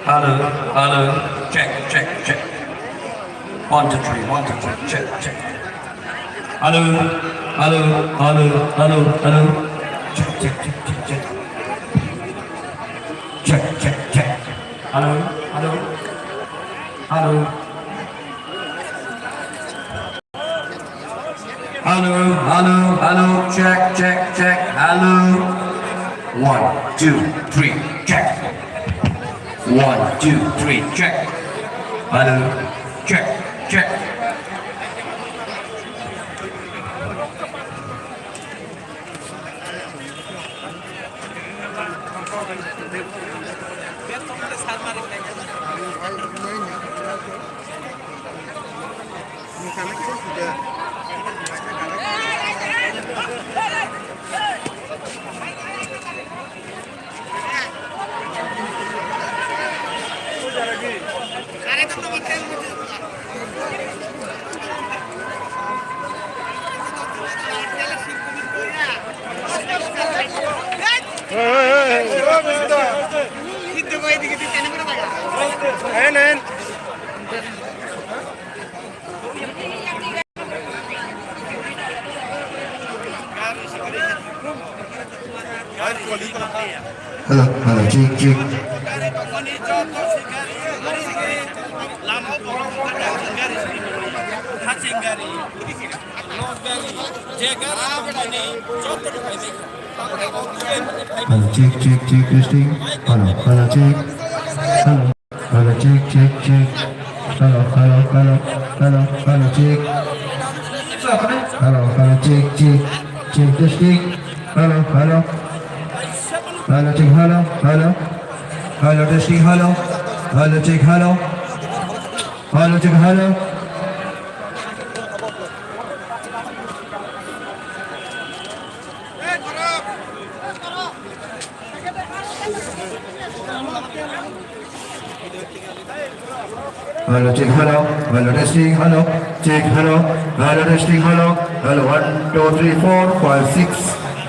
Hello, hello, check, check, check. 1, 2, 3, 1, 2, 3, check, check. Hello, hello, hello, hello, hello. Check, check, check, check, check. Check, check, check. Hello, hello, hello. Hello, hello, hello, check, check, check, hello. 1, 2, 3, check. 1, 2, 3, check. Hello, check, check. Hello, hello, check, check. Hello, check, check, check, testing. Hello, hello, check. Hello, hello, check, check, check. Hello, hello, hello, hello, hello, check. Hello, hello, check, check, check, testing. Hello, hello. Hello, check, hello, hello. Hello, testing, hello. Hello, check, hello. Hello, check, hello. Hello, check, hello. Hello, testing, hello. Check, hello. Hello, testing, hello. Hello, 1, 2, 3, 4, 5, 6.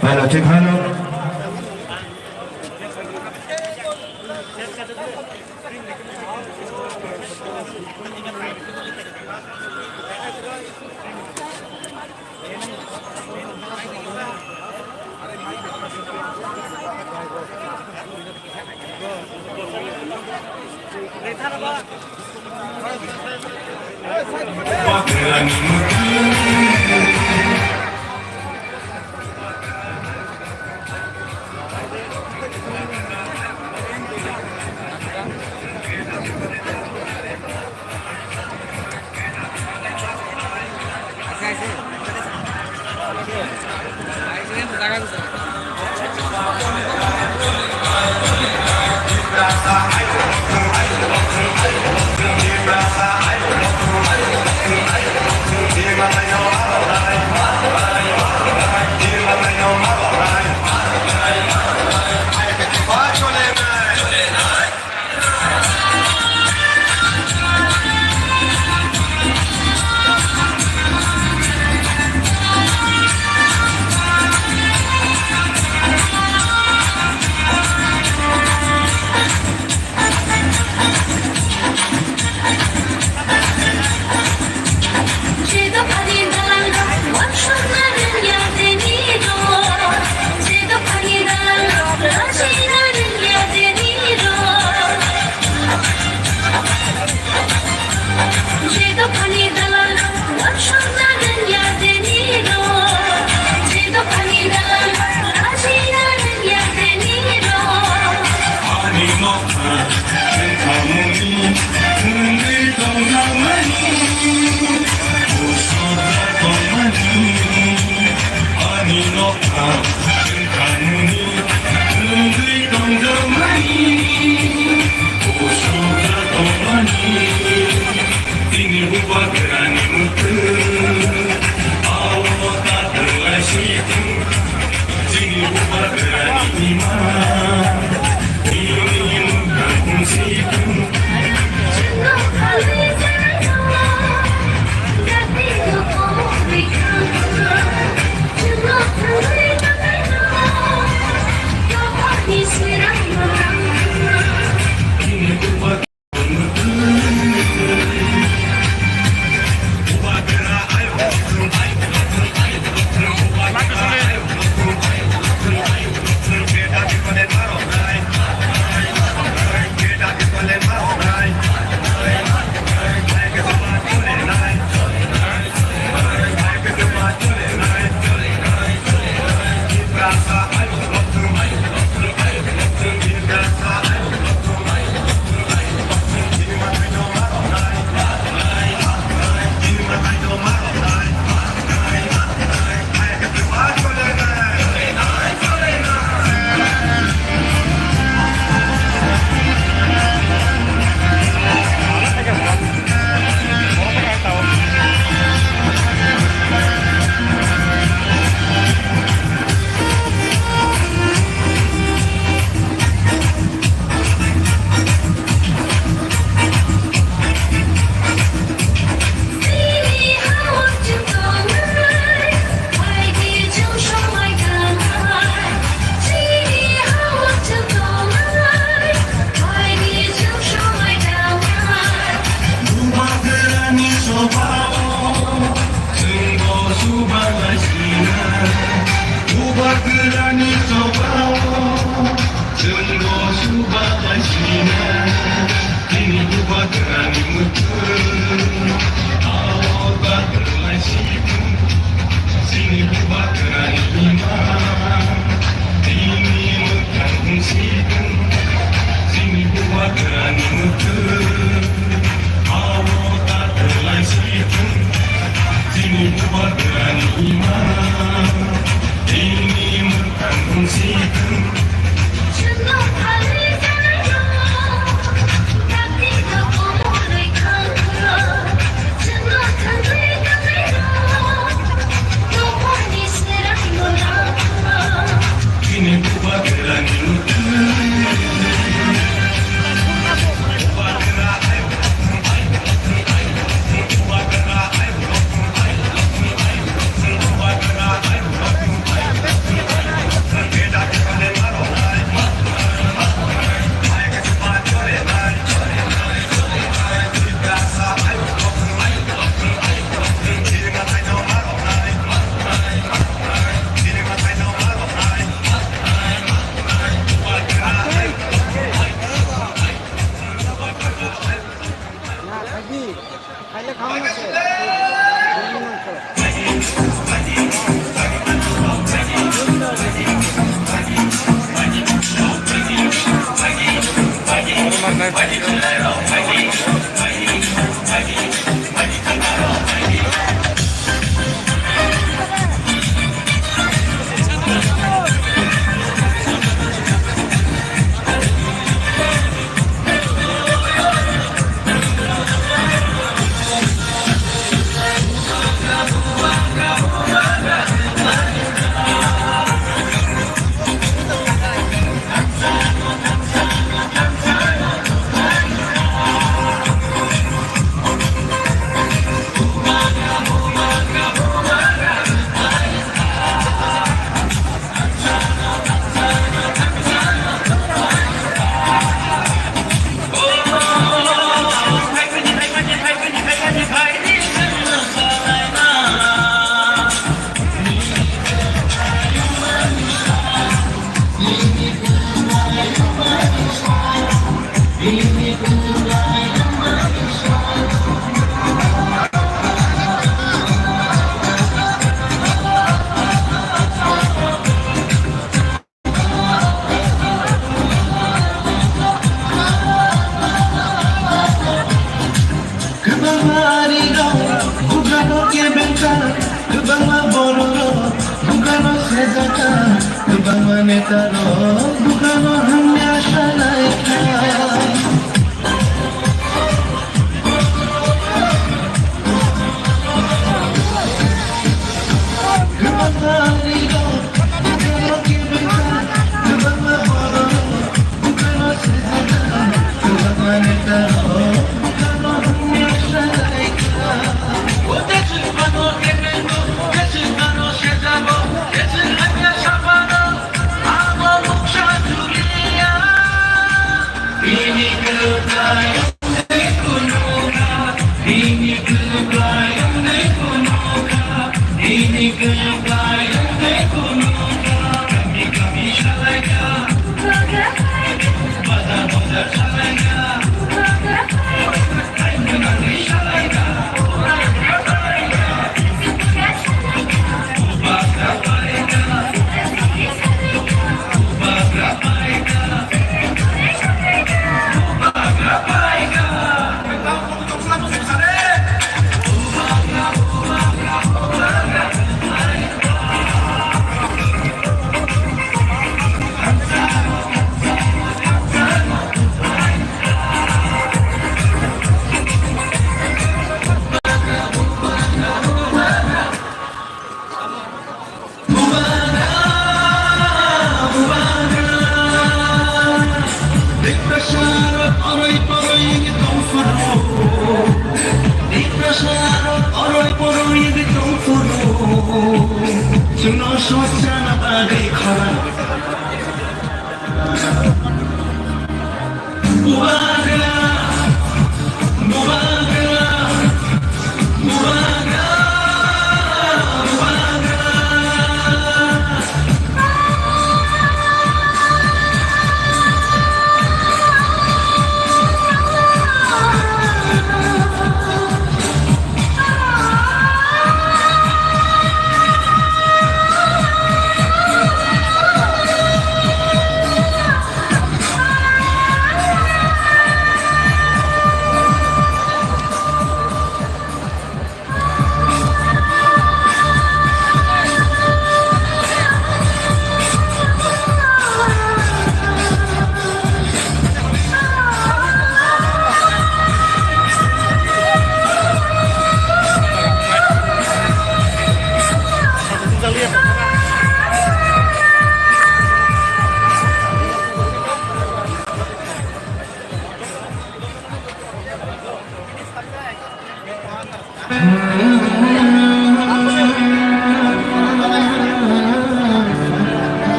Hello, check, hello.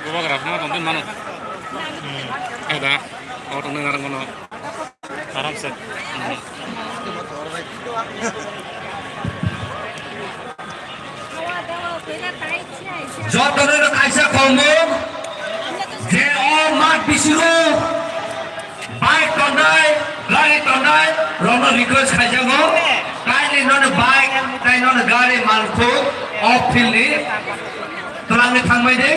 Gua gerak sama tonton mana? Dah, kalau tonton ngarang kono. Harap set. যতনের কাইসা কম যে ও মাঠ বিশিরো bike টন্ডায় গাড়ি টন্ডায় রন request খাইজাগো Kylie নন bike কাই নন গাড়ি মালখো of ফিল্ডি তলাঙ্গে থাংবাই দে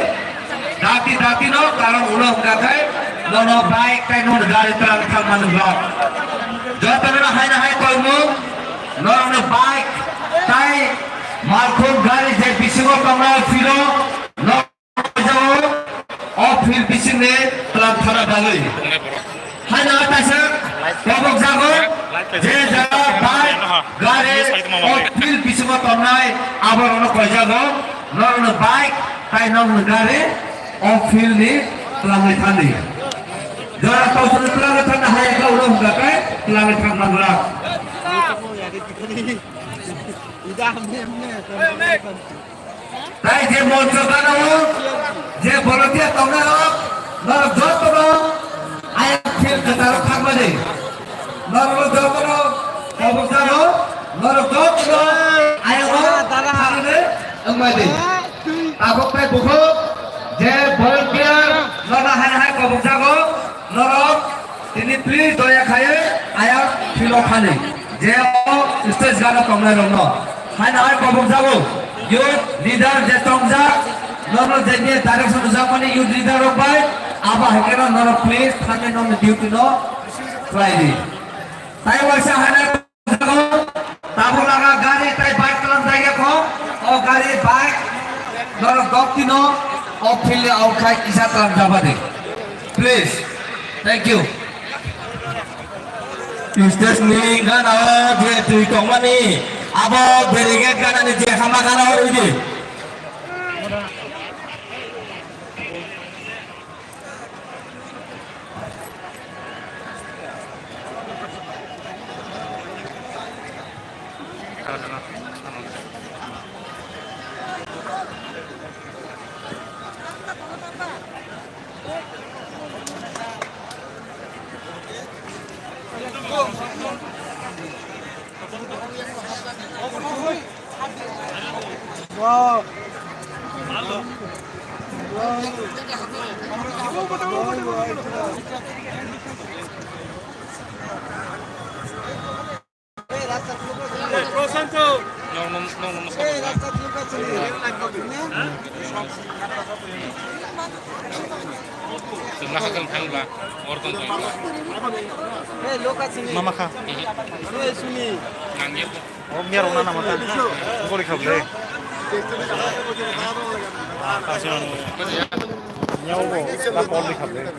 দাতি দাতি ন কারণ উলো গাখায় নন bike কাই নন গাড়ি তলাঙ্গে থাংমানো block যতনের hyena high কম নন bike তাই মালখো গাড়ি যে বিশিরো কমরা ফিরো फिर बिसिने तलाब थाना डालै हाय ना तासा कबक जागो जे जागा बाइक गाड़ी और फिर बिसिमा तनाय आबर न कयजागो न बाइक ताइ न गाड़ी और फिर नि तलाङै थानि जरा तौसुन तलाङै थाना हाय का उलम गाकाय तलाङै थाना गरा তাই যে মঞ্চ গানো যে বলতিয়া তোমরা নরক যত্ন আয়াত খেল কাতার থাকবে দে নরক যত্ন কবজানো নরক যত্ন আয়াত থাকবে ওমাই দে তাবক তাই বুখো যে বলতিয়া ননা হায় হায় কবজাগো নরক তিনি প্লিজ দয়া খায়ে আয়াত ফিল খানে যে স্টেজ গানো তোমরা রং হায় না হায় কবজাগো youth leader je tongja nono jenie direction jamani youth leader opai aba hekena nono please thane nono duty no friday tai waisa hana tabu laga gari tai bike kalam jaiga ko o gari bike Loro Goktino, Ophilia Aukai Isatram Javade. Please. Thank you. Istes ni gana je tui kongmani abo berige gana ni je hama gana hoidi. Mama kah? Oh, biar orang nama kan. Boleh kau boleh. Kasih orang. Nyawa, lapor boleh kau boleh.